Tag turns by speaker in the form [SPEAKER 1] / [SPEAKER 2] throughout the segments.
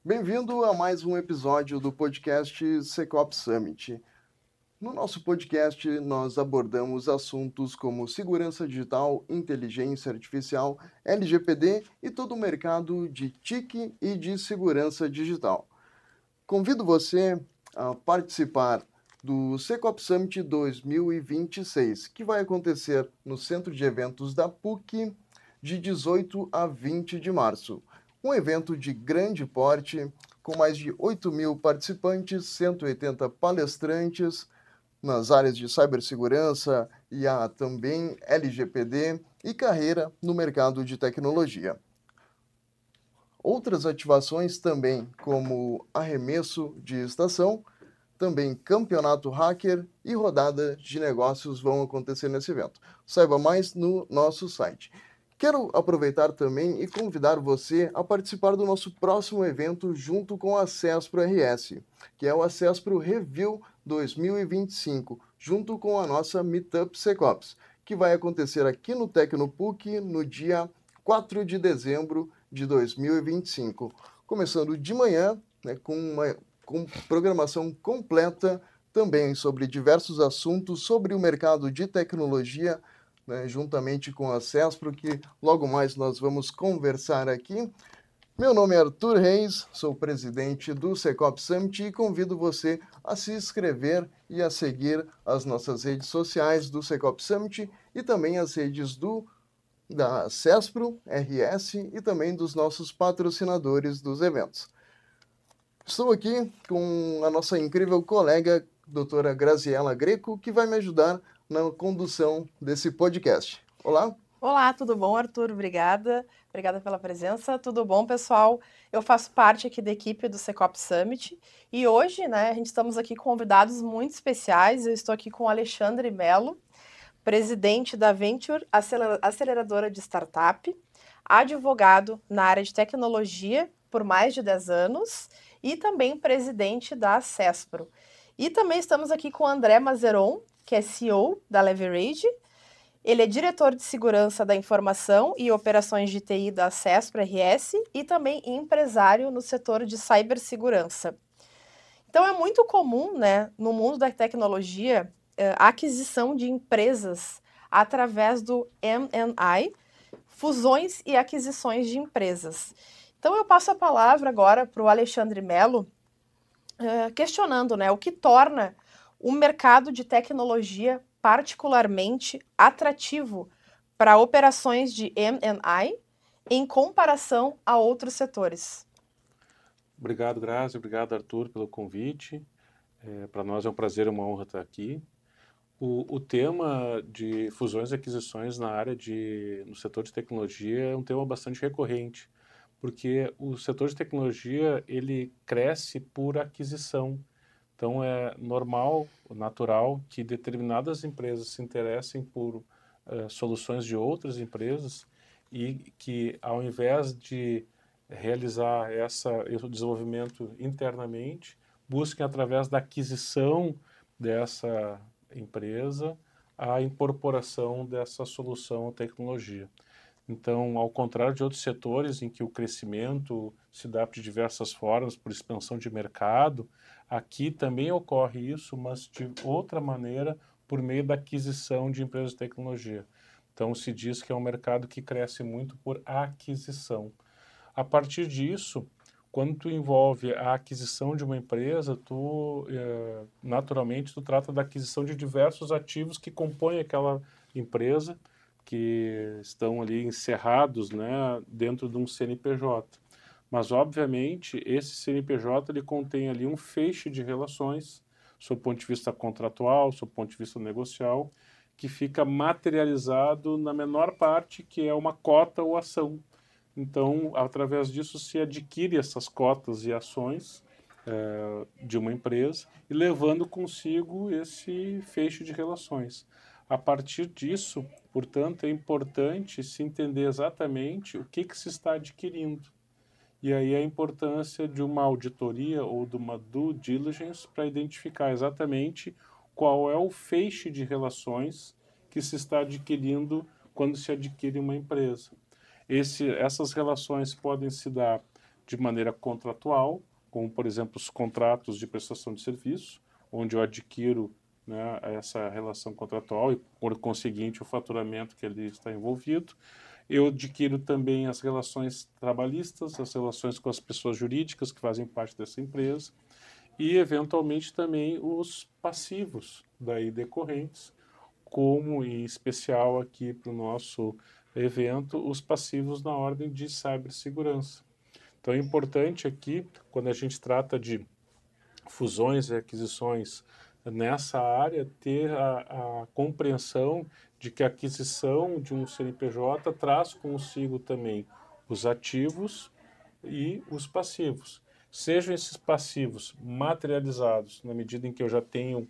[SPEAKER 1] Bem-vindo a mais um episódio do podcast Secops Summit. No nosso podcast, nós abordamos assuntos como segurança digital, inteligência artificial, LGPD e todo o mercado de TIC e de segurança digital. Convido você a participar do Secops Summit 2026, que vai acontecer no Centro de Eventos da PUC de 18 a 20 de março. Um evento de grande porte, com mais de 8.000 participantes, 180 palestrantes nas áreas de cibersegurança e há também LGPD e carreira no mercado de tecnologia. Outras ativações também, como arremesso de estação, também campeonato hacker e rodada de negócios vão acontecer nesse evento. Saiba mais no nosso site. Quero aproveitar também e convidar você a participar do nosso próximo evento junto com a CESPRO RS, que é o CESPRO Review 2025, junto com a nossa Meetup Secops, que vai acontecer aqui no Tecnopuc no dia 4 de dezembro de 2025, começando de manhã, né, com programação completa também sobre diversos assuntos sobre o mercado de tecnologia, né, juntamente com a CESPRO, que logo mais nós vamos conversar aqui. Meu nome é Arthur Reis, sou presidente do Secops Summit e convido você a se inscrever e a seguir as nossas redes sociais do Secops Summit e também as redes da CESPRO, RS e também dos nossos patrocinadores dos eventos. Estou aqui com a nossa incrível colega, doutora Graziela Greco, que vai me ajudar na condução desse podcast. Olá.
[SPEAKER 2] Olá, tudo bom, Arthur? Obrigada. Obrigada pela presença. Tudo bom, pessoal? Eu faço parte aqui da equipe do Secops Summit e hoje, né, a gente estamos aqui com convidados muito especiais. Eu estou aqui com o Alexandre Mello, presidente da Venture Aceleradora de Startup, advogado na área de tecnologia por mais de 10 anos e também presidente da CESPRO. E também estamos aqui com o André Mazeron, que é CEO da Leverage. Ele é diretor de segurança da informação e operações de TI da CESPRO RS e também empresário no setor de cibersegurança. Então é muito comum, né, no mundo da tecnologia, a aquisição de empresas através do M&A, fusões e aquisições de empresas. Então eu passo a palavra agora para o Alexandre Mello, questionando, né, o que torna o mercado de tecnologia particularmente atrativo para operações de M&A em comparação a outros setores.
[SPEAKER 3] Obrigado, Grazi. Obrigado, Arthur, pelo convite. Para nós é um prazer e uma honra estar aqui. O tema de fusões e aquisições no setor de tecnologia é um tema bastante recorrente, porque o setor de tecnologia ele cresce por aquisição. Então é normal, natural que determinadas empresas se interessem por soluções de outras empresas e que ao invés de realizar esse desenvolvimento internamente, busquem através da aquisição dessa empresa a incorporação dessa solução ou tecnologia. Então, ao contrário de outros setores em que o crescimento se dá de diversas formas, por expansão de mercado, aqui também ocorre isso, mas de outra maneira, por meio da aquisição de empresas de tecnologia. Então, se diz que é um mercado que cresce muito por aquisição. A partir disso, quando tu envolve a aquisição de uma empresa, naturalmente, tu trata da aquisição de diversos ativos que compõem aquela empresa, que estão ali encerrados, né, dentro de um CNPJ. Mas, obviamente, esse CNPJ ele contém ali um feixe de relações, sob o ponto de vista contratual, sob o ponto de vista negocial, que fica materializado na menor parte, que é uma cota ou ação. Então, através disso, se adquire essas cotas e ações de uma empresa e levando consigo esse feixe de relações. A partir disso, portanto, é importante se entender exatamente o que se está adquirindo. E aí a importância de uma auditoria ou de uma due diligence para identificar exatamente qual é o feixe de relações que se está adquirindo quando se adquire uma empresa. Essas relações podem se dar de maneira contratual, como, por exemplo, os contratos de prestação de serviço, onde eu adquiro, né, essa relação contratual e, por conseguinte, o faturamento que ele está envolvido. Eu adquiro também as relações trabalhistas, as relações com as pessoas jurídicas que fazem parte dessa empresa e, eventualmente, também os passivos daí decorrentes, como, em especial aqui para o nosso evento, os passivos na ordem de cibersegurança. Então, é importante aqui, quando a gente trata de fusões e aquisições nessa área, ter a compreensão de que a aquisição de um CNPJ traz consigo também os ativos e os passivos. Sejam esses passivos materializados, na medida em que eu já tenho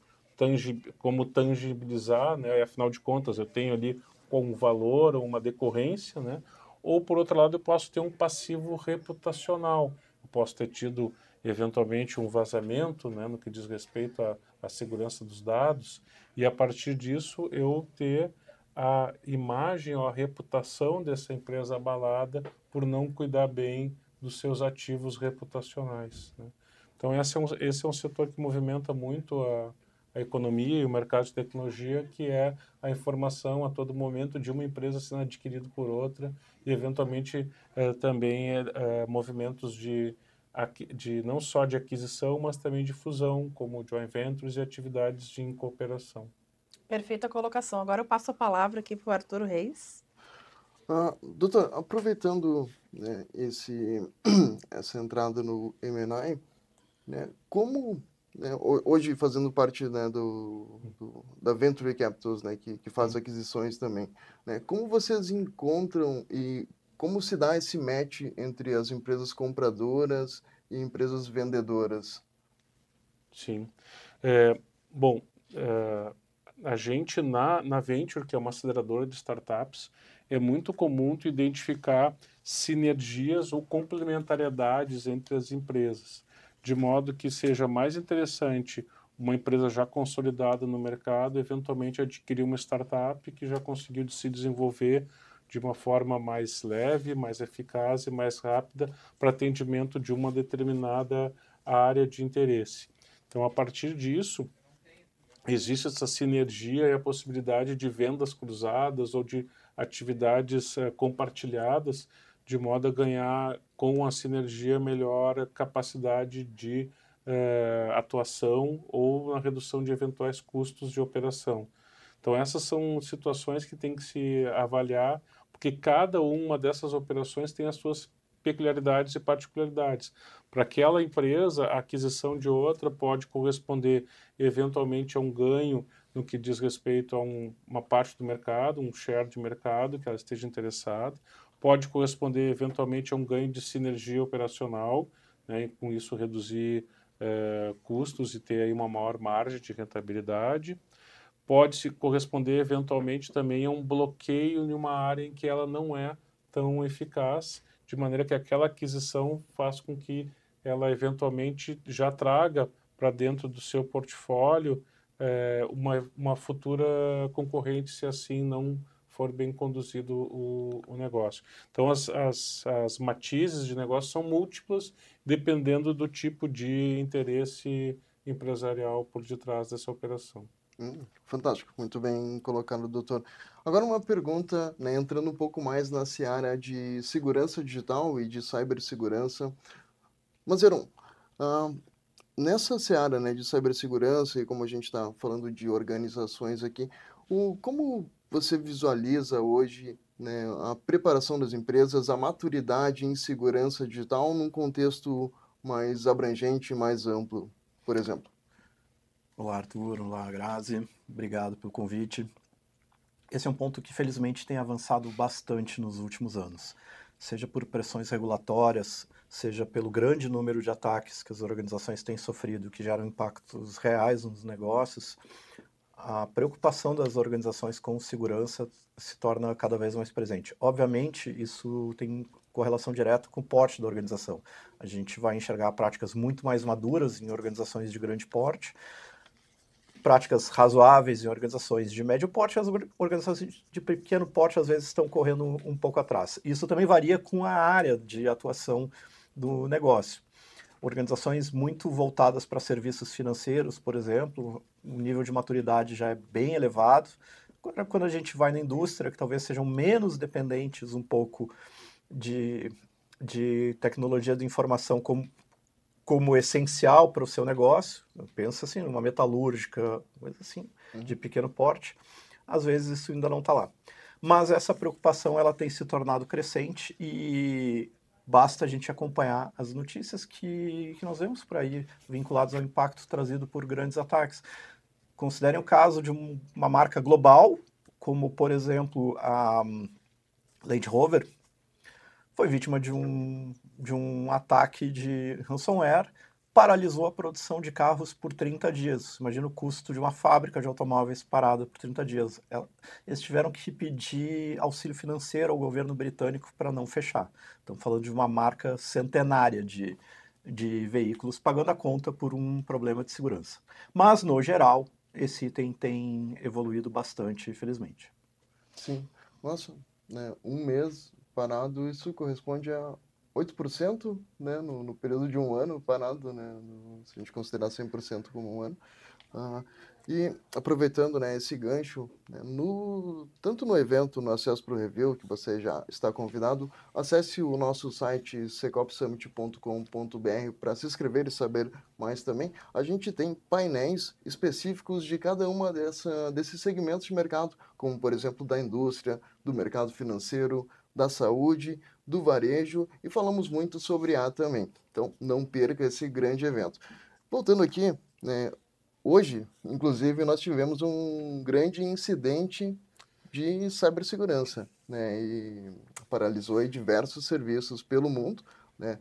[SPEAKER 3] como tangibilizar, né? Afinal de contas, eu tenho ali com um valor ou uma decorrência, né? Ou, por outro lado, eu posso ter um passivo reputacional. Eu posso ter tido, eventualmente, um vazamento, né, no que diz respeito à segurança dos dados, e, a partir disso, eu ter a imagem ou a reputação dessa empresa abalada por não cuidar bem dos seus ativos reputacionais, né? Então, esse é um setor que movimenta muito a economia e o mercado de tecnologia, que é a informação a todo momento de uma empresa sendo adquirida por outra e, eventualmente, também movimentos de não só de aquisição, mas também de fusão, como joint ventures e atividades de cooperação.
[SPEAKER 2] Perfeita colocação. Agora eu passo a palavra aqui para o Arthur Reis.
[SPEAKER 1] Doutor, aproveitando, né, essa entrada no M&A, né, como, né, hoje fazendo parte, né, da Venture Capitals, né, que faz aquisições também, né, como vocês encontram e como se dá esse match entre as empresas compradoras e empresas vendedoras?
[SPEAKER 3] Sim. Bom, a gente na Venture, que é uma aceleradora de startups, é muito comum tu identificar sinergias ou complementariedades entre as empresas, de modo que seja mais interessante uma empresa já consolidada no mercado eventualmente adquirir uma startup que já conseguiu se desenvolver de uma forma mais leve, mais eficaz e mais rápida para atendimento de uma determinada área de interesse. Então, a partir disso, existe essa sinergia e a possibilidade de vendas cruzadas ou de atividades compartilhadas, de modo a ganhar com a sinergia melhor capacidade de atuação ou na redução de eventuais custos de operação. Então, essas são situações que tem que se avaliar, porque cada uma dessas operações tem as suas peculiaridades e particularidades. Para aquela empresa, a aquisição de outra pode corresponder eventualmente a um ganho no que diz respeito a uma parte do mercado, um share de mercado que ela esteja interessada, pode corresponder eventualmente a um ganho de sinergia operacional, né, e com isso reduzir custos e ter aí uma maior margem de rentabilidade. Pode se corresponder eventualmente também a um bloqueio em uma área em que ela não é tão eficaz, de maneira que aquela aquisição faz com que ela eventualmente já traga para dentro do seu portfólio uma futura concorrente, se assim não for bem conduzido o negócio. Então, as matizes de negócio são múltiplas, dependendo do tipo de interesse empresarial por detrás dessa operação.
[SPEAKER 1] Fantástico, muito bem colocado, doutor. Agora uma pergunta, né, entrando um pouco mais na seara de segurança digital e de cibersegurança. Mazeron, nessa seara, né, de cibersegurança e como a gente está falando de organizações aqui, como você visualiza hoje, né, a preparação das empresas, a maturidade em segurança digital num contexto mais abrangente, mais amplo, por exemplo?
[SPEAKER 4] Olá, Arthur. Olá, Grazi. Obrigado pelo convite. Esse é um ponto que, felizmente, tem avançado bastante nos últimos anos, seja por pressões regulatórias, seja pelo grande número de ataques que as organizações têm sofrido, que geram impactos reais nos negócios. A preocupação das organizações com segurança se torna cada vez mais presente. Obviamente, isso tem correlação direta com o porte da organização. A gente vai enxergar práticas muito mais maduras em organizações de grande porte, práticas razoáveis em organizações de médio porte, as organizações de pequeno porte às vezes estão correndo um pouco atrás. Isso também varia com a área de atuação do negócio. Organizações muito voltadas para serviços financeiros, por exemplo, o nível de maturidade já é bem elevado. Agora, quando a gente vai na indústria, que talvez sejam menos dependentes um pouco de tecnologia de informação como essencial para o seu negócio, pensa assim, numa metalúrgica, coisa assim, de pequeno porte, às vezes isso ainda não está lá. Mas essa preocupação ela tem se tornado crescente e basta a gente acompanhar as notícias que nós vemos por aí, vinculadas ao impacto trazido por grandes ataques. Considerem o caso de uma marca global, como, por exemplo, a Land Rover, foi vítima de um ataque de ransomware, paralisou a produção de carros por 30 dias. Imagina o custo de uma fábrica de automóveis parada por 30 dias. Eles tiveram que pedir auxílio financeiro ao governo britânico para não fechar. Estamos falando de uma marca centenária de veículos pagando a conta por um problema de segurança. Mas, no geral, esse item tem evoluído bastante, felizmente.
[SPEAKER 1] Sim. Nossa, né, um mês parado, isso corresponde a 8%, né, no período de um ano parado, né, se a gente considerar 100% como um ano. E aproveitando, né, esse gancho, né, tanto no evento, no Acesso para o Review, que você já está convidado, acesse o nosso site secopsummit.com.br para se inscrever e saber mais também. A gente tem painéis específicos de cada uma desses segmentos de mercado, como, por exemplo, da indústria, do mercado financeiro, da saúde, do varejo, e falamos muito sobre IA também. Então, não perca esse grande evento. Voltando aqui, né, hoje, inclusive, nós tivemos um grande incidente de cibersegurança, né, e paralisou aí diversos serviços pelo mundo, né.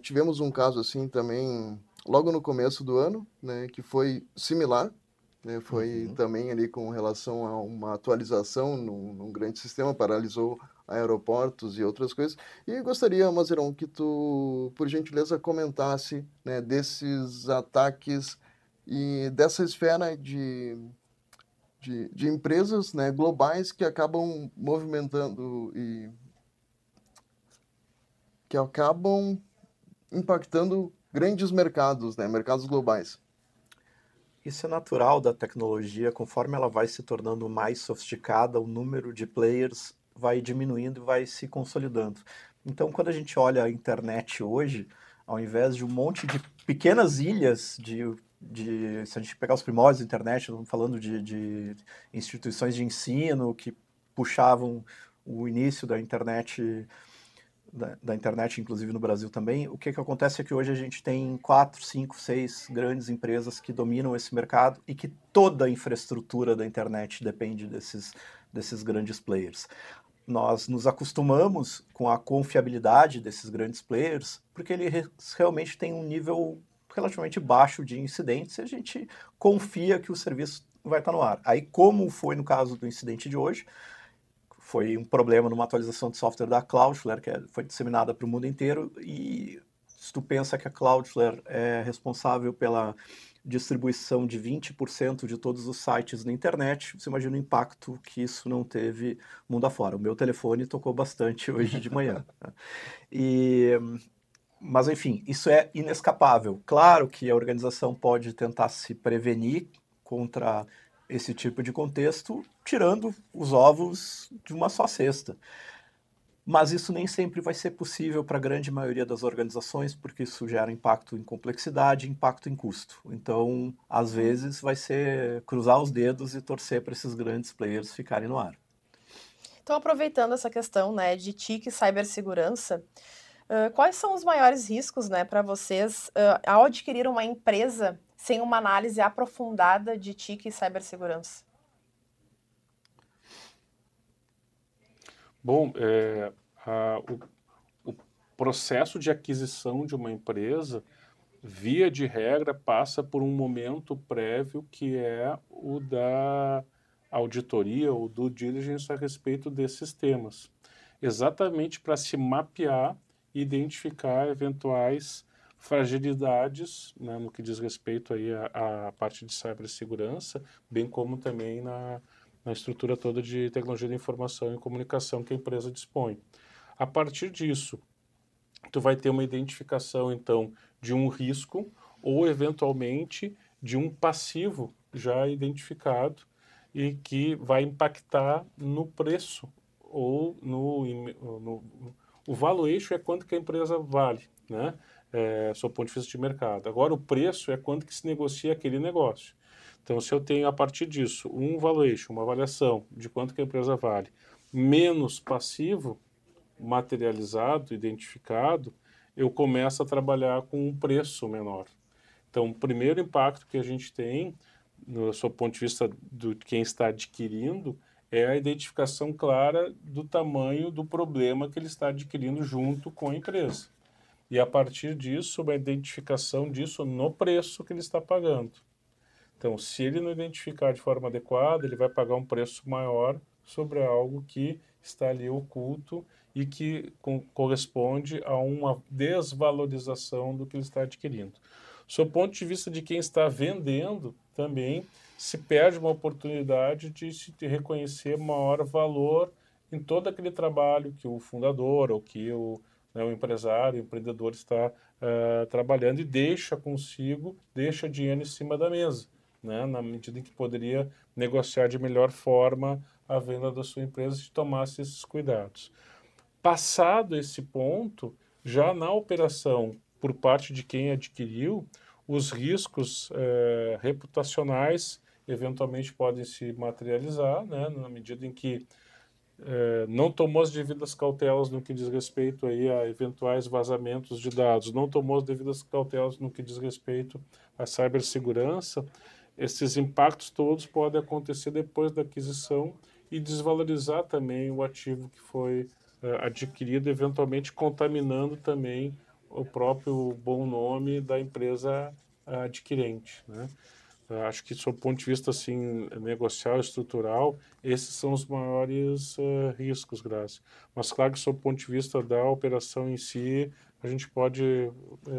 [SPEAKER 1] Tivemos um caso assim também logo no começo do ano, né, que foi similar, né, foi também ali com relação a uma atualização num grande sistema, paralisou aeroportos e outras coisas. E gostaria, Mazeron, que tu, por gentileza, comentasse, né, desses ataques e dessa esfera de empresas, né, globais que acabam movimentando e que acabam impactando grandes mercados, né, mercados globais.
[SPEAKER 4] Isso é natural da tecnologia, conforme ela vai se tornando mais sofisticada, o número de players vai diminuindo e vai se consolidando. Então, quando a gente olha a internet hoje, ao invés de um monte de pequenas ilhas se a gente pegar os primórdios da internet, estamos falando de instituições de ensino que puxavam o início da internet, inclusive no Brasil também, o que acontece é que hoje a gente tem 4, 5, 6 grandes empresas que dominam esse mercado e que toda a infraestrutura da internet depende desses grandes players. Nós nos acostumamos com a confiabilidade desses grandes players porque eles realmente têm um nível relativamente baixo de incidentes e a gente confia que o serviço vai estar no ar. Aí, como foi no caso do incidente de hoje, foi um problema numa atualização de software da Cloudflare, que foi disseminada para o mundo inteiro, e se tu pensa que a Cloudflare é responsável pela distribuição de 20% de todos os sites na internet, você imagina o impacto que isso não teve mundo afora. O meu telefone tocou bastante hoje de manhã. Mas, enfim, isso é inescapável. Claro que a organização pode tentar se prevenir contra esse tipo de contexto, tirando os ovos de uma só cesta. Mas isso nem sempre vai ser possível para a grande maioria das organizações, porque isso gera impacto em complexidade, impacto em custo. Então, às vezes, vai ser cruzar os dedos e torcer para esses grandes players ficarem no ar.
[SPEAKER 2] Então, aproveitando essa questão, né, de TIC e cibersegurança, quais são os maiores riscos, né, para vocês ao adquirir uma empresa sem uma análise aprofundada de TIC e cibersegurança?
[SPEAKER 3] Bom, o processo de aquisição de uma empresa, via de regra, passa por um momento prévio que é o da auditoria ou due diligence a respeito desses temas, exatamente para se mapear e identificar eventuais fragilidades, né, no que diz respeito aí à parte de cibersegurança, bem como também na estrutura toda de tecnologia de informação e comunicação que a empresa dispõe. A partir disso, tu vai ter uma identificação, então, de um risco ou, eventualmente, de um passivo já identificado e que vai impactar no preço ou o valuation é quanto que a empresa vale, né? Sob o ponto de vista de mercado. Agora, o preço é quanto que se negocia aquele negócio. Então, se eu tenho, a partir disso, um valuation, uma avaliação de quanto que a empresa vale, menos passivo, materializado, identificado, eu começo a trabalhar com um preço menor. Então, o primeiro impacto que a gente tem, no seu ponto de vista de quem está adquirindo, é a identificação clara do tamanho do problema que ele está adquirindo junto com a empresa. E, a partir disso, uma identificação disso no preço que ele está pagando. Então, se ele não identificar de forma adequada, ele vai pagar um preço maior sobre algo que está ali oculto e que corresponde a uma desvalorização do que ele está adquirindo. Sob o ponto de vista de quem está vendendo, também se perde uma oportunidade de se reconhecer maior valor em todo aquele trabalho que o fundador ou que o empresário, o empreendedor está trabalhando e deixa dinheiro em cima da mesa, né, na medida em que poderia negociar de melhor forma a venda da sua empresa se tomasse esses cuidados. Passado esse ponto, já na operação, por parte de quem adquiriu, os riscos reputacionais eventualmente podem se materializar, né, na medida em que não tomou as devidas cautelas no que diz respeito aí a eventuais vazamentos de dados, não tomou as devidas cautelas no que diz respeito à cibersegurança, esses impactos todos podem acontecer depois da aquisição e desvalorizar também o ativo que foi adquirido, eventualmente contaminando também o próprio bom nome da empresa adquirente, né? Acho que, sob o ponto de vista assim, negocial, estrutural, esses são os maiores riscos, Graça. Mas, claro que, sob o ponto de vista da operação em si, a gente pode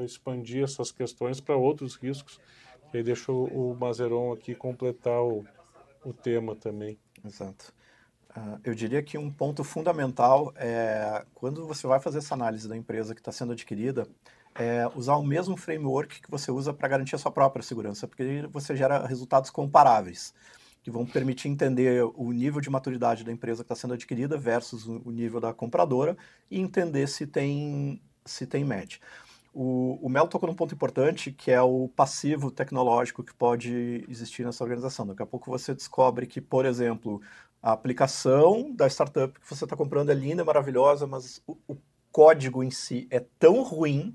[SPEAKER 3] expandir essas questões para outros riscos. E aí deixo o Mazeron aqui completar o tema também.
[SPEAKER 4] Exato. Eu diria que um ponto fundamental é, quando você vai fazer essa análise da empresa que está sendo adquirida, usar o mesmo framework que você usa para garantir a sua própria segurança, porque você gera resultados comparáveis, que vão permitir entender o nível de maturidade da empresa que está sendo adquirida versus o nível da compradora e entender se tem match. O Mel tocou num ponto importante, que é o passivo tecnológico que pode existir nessa organização. Daqui a pouco você descobre que, por exemplo, a aplicação da startup que você está comprando é linda, maravilhosa, mas o código em si é tão ruim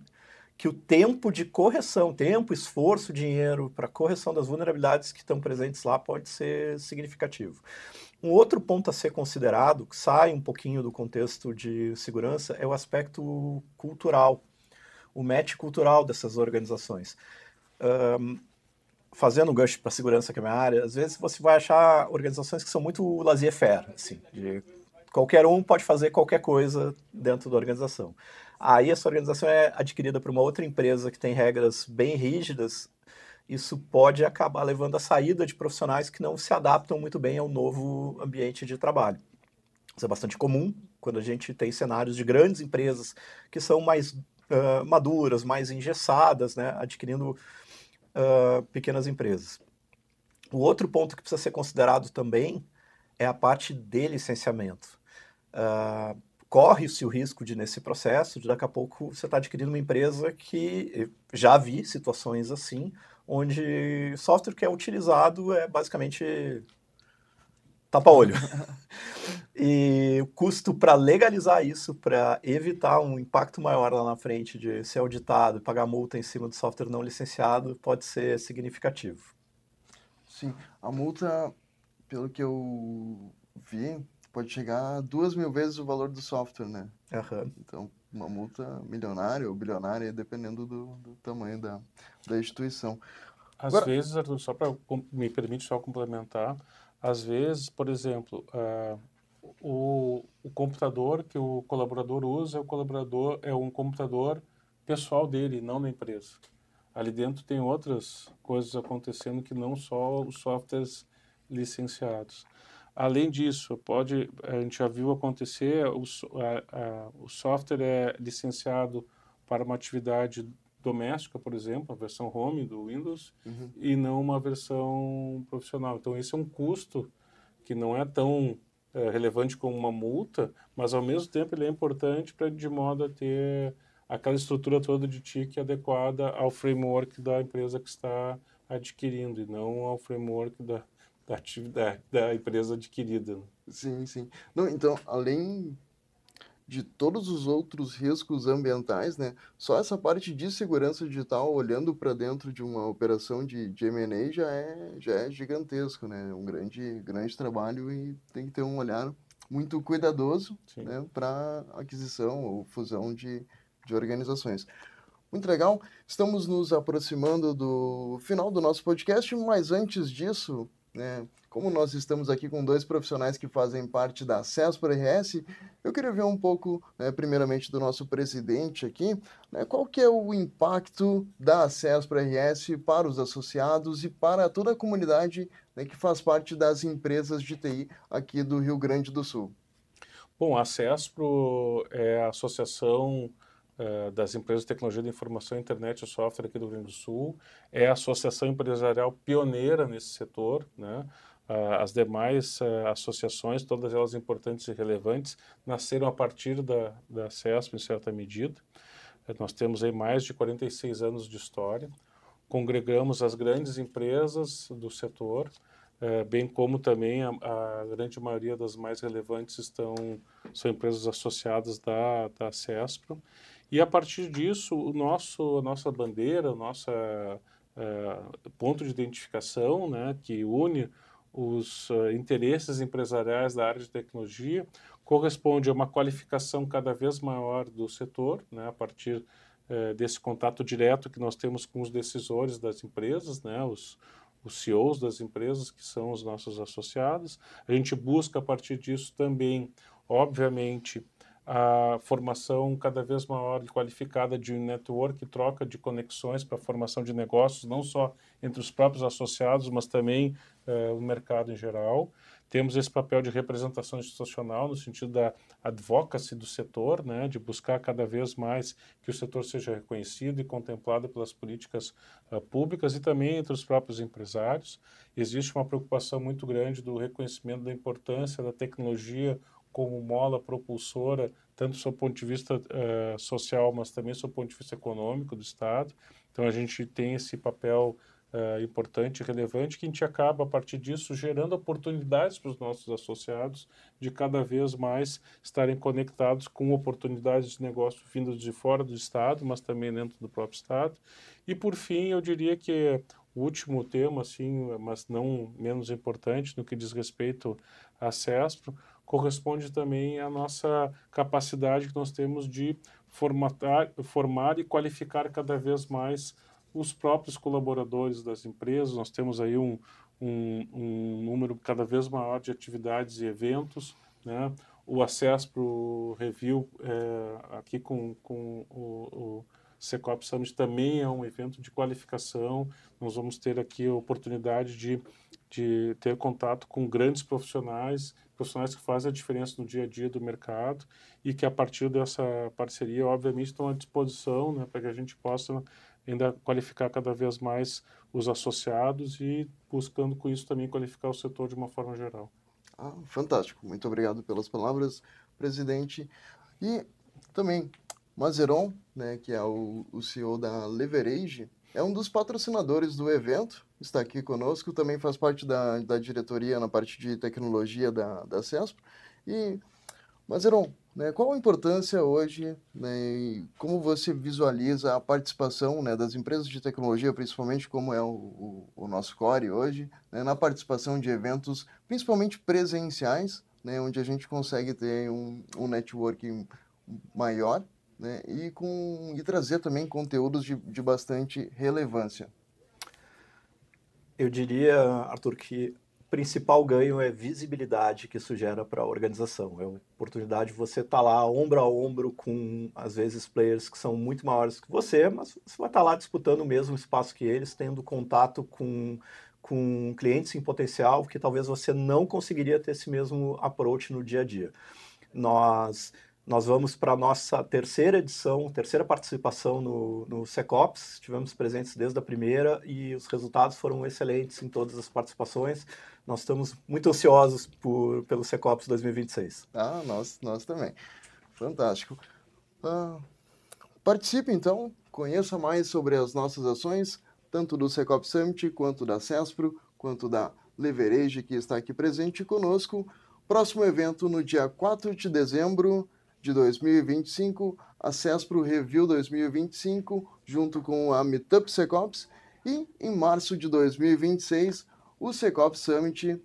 [SPEAKER 4] que o tempo de correção, esforço, dinheiro para correção das vulnerabilidades que estão presentes lá pode ser significativo. Um outro ponto a ser considerado, que sai um pouquinho do contexto de segurança, é o aspecto cultural, o match cultural dessas organizações. Fazendo um gancho para segurança, que é a minha área, às vezes você vai achar organizações que são muito laissez-faire, assim, qualquer um pode fazer qualquer coisa dentro da organização. Aí essa organização é adquirida por uma outra empresa que tem regras bem rígidas, isso pode acabar levando à saída de profissionais que não se adaptam muito bem ao novo ambiente de trabalho. Isso é bastante comum quando a gente tem cenários de grandes empresas que são mais maduras, mais engessadas, né, adquirindo pequenas empresas. O outro ponto que precisa ser considerado também é a parte de licenciamento. Corre-se o risco de, nesse processo, de daqui a pouco você está adquirindo uma empresa que já vi situações assim, onde software que é utilizado é basicamente tapa-olho. E o custo para legalizar isso, para evitar um impacto maior lá na frente de ser auditado, pagar multa em cima do software não licenciado, pode ser significativo.
[SPEAKER 1] Sim, a multa, pelo que eu vi, pode chegar a 2.000 vezes o valor do software, né?
[SPEAKER 4] Uhum.
[SPEAKER 1] Então, uma multa milionária ou bilionária, dependendo do tamanho da instituição.
[SPEAKER 3] Às
[SPEAKER 1] Agora,
[SPEAKER 3] vezes, Arthur, só para me permite só complementar, às vezes, por exemplo, o computador que o colaborador usa, é um computador pessoal dele, não da empresa. Ali dentro tem outras coisas acontecendo que não só os softwares licenciados. Além disso, a gente já viu acontecer, o software é licenciado para uma atividade doméstica, por exemplo, a versão home do Windows,
[SPEAKER 1] Uhum.
[SPEAKER 3] e não uma versão profissional. Então, esse é um custo que não é tão relevante como uma multa, mas ao mesmo tempo ele é importante de modo a ter aquela estrutura toda de TIC adequada ao framework da empresa que está adquirindo, e não ao framework da atividade da empresa adquirida.
[SPEAKER 1] Sim, sim. Não, então, além de todos os outros riscos ambientais, né? Só essa parte de segurança digital, olhando para dentro de uma operação de M&A já é gigantesco, né? Um grande trabalho e tem que ter um olhar muito cuidadoso,
[SPEAKER 3] Sim.
[SPEAKER 1] né? Para aquisição ou fusão de organizações. Muito legal. Estamos nos aproximando do final do nosso podcast, mas antes disso, né, como nós estamos aqui com dois profissionais que fazem parte da CESPRO RS, eu queria ver um pouco, né, primeiramente, do nosso presidente aqui, né, qual que é o impacto da CESPRO RS para os associados e para toda a comunidade, né, que faz parte das empresas de TI aqui do Rio Grande do Sul.
[SPEAKER 3] Bom, a CESPRO é a Associação das Empresas de Tecnologia de Informação, Internet e Software aqui do Rio Grande do Sul. É a associação empresarial pioneira nesse setor, né? As demais associações, todas elas importantes e relevantes, nasceram a partir da CESPRO, em certa medida. Nós temos aí mais de 46 anos de história. Congregamos as grandes empresas do setor, bem como também a grande maioria das mais relevantes são empresas associadas da CESPRO. E a partir disso, a nossa bandeira, o nosso ponto de identificação, né, que une os interesses empresariais da área de tecnologia, corresponde a uma qualificação cada vez maior do setor, né, a partir desse contato direto que nós temos com os decisores das empresas, né, os CEOs das empresas, que são os nossos associados. A gente busca, a partir disso, também, obviamente, a formação cada vez maior e qualificada de network, troca de conexões para a formação de negócios, não só entre os próprios associados, mas também o mercado em geral. Temos esse papel de representação institucional, no sentido da advocacy do setor, né, de buscar cada vez mais que o setor seja reconhecido e contemplado pelas políticas públicas e também entre os próprios empresários. Existe uma preocupação muito grande do reconhecimento da importância da tecnologia como mola propulsora, tanto do ponto de vista social, mas também do ponto de vista econômico do Estado. Então, a gente tem esse papel importante e relevante, que a gente acaba, a partir disso, gerando oportunidades para os nossos associados de cada vez mais estarem conectados com oportunidades de negócio vindas de fora do Estado, mas também dentro do próprio Estado. E, por fim, eu diria que o último tema, assim, mas não menos importante no que diz respeito à CESPRO, corresponde também à nossa capacidade que nós temos de formar e qualificar cada vez mais os próprios colaboradores das empresas. Nós temos aí um número cada vez maior de atividades e eventos, né? O acesso para o Review aqui com o Secop Summit também é um evento de qualificação. Nós vamos ter aqui a oportunidade de ter contato com grandes profissionais que fazem a diferença no dia a dia do mercado e que, a partir dessa parceria, obviamente, estão à disposição, né, para que a gente possa ainda qualificar cada vez mais os associados e buscando com isso também qualificar o setor de uma forma geral.
[SPEAKER 1] Fantástico. Muito obrigado pelas palavras, presidente. E também, Mazeron, né, que é o CEO da Leverage, é um dos patrocinadores do evento, está aqui conosco, também faz parte da diretoria na parte de tecnologia da CESPRO. E, Mazeron, né, qual a importância hoje, né, e como você visualiza a participação, né, das empresas de tecnologia, principalmente como é o nosso core hoje, né, na participação de eventos, principalmente presenciais, né, onde a gente consegue ter um networking maior, né, e trazer também conteúdos de bastante relevância?
[SPEAKER 4] Eu diria, Arthur, que o principal ganho é visibilidade que isso gera para a organização. É a oportunidade de você estar lá ombro a ombro com, às vezes, players que são muito maiores que você, mas você vai estar lá disputando o mesmo espaço que eles, tendo contato com clientes em potencial, que talvez você não conseguiria ter esse mesmo approach no dia a dia. Nós Nós vamos para a nossa terceira edição, terceira participação no Secops. Estivemos presentes desde a primeira e os resultados foram excelentes em todas as participações. Nós estamos muito ansiosos pelo Secops 2026.
[SPEAKER 1] Ah, nós também. Fantástico. Participe, então, conheça mais sobre as nossas ações, tanto do Secops Summit, quanto da Cespro, quanto da Leverage, que está aqui presente conosco. Próximo evento no dia 4 de dezembro de 2025, a Cespro Review 2025, junto com a Meetup Secops, e em março de 2026, o Secops Summit,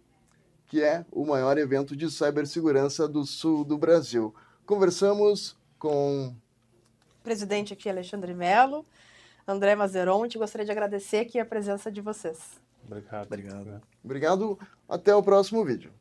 [SPEAKER 1] que é o maior evento de cibersegurança do sul do Brasil. Conversamos com
[SPEAKER 2] o presidente aqui, Alexandre Mello, André Mazeron, a gente gostaria de agradecer aqui a presença de vocês.
[SPEAKER 3] Obrigado.
[SPEAKER 4] Obrigado.
[SPEAKER 1] Obrigado, até o próximo vídeo.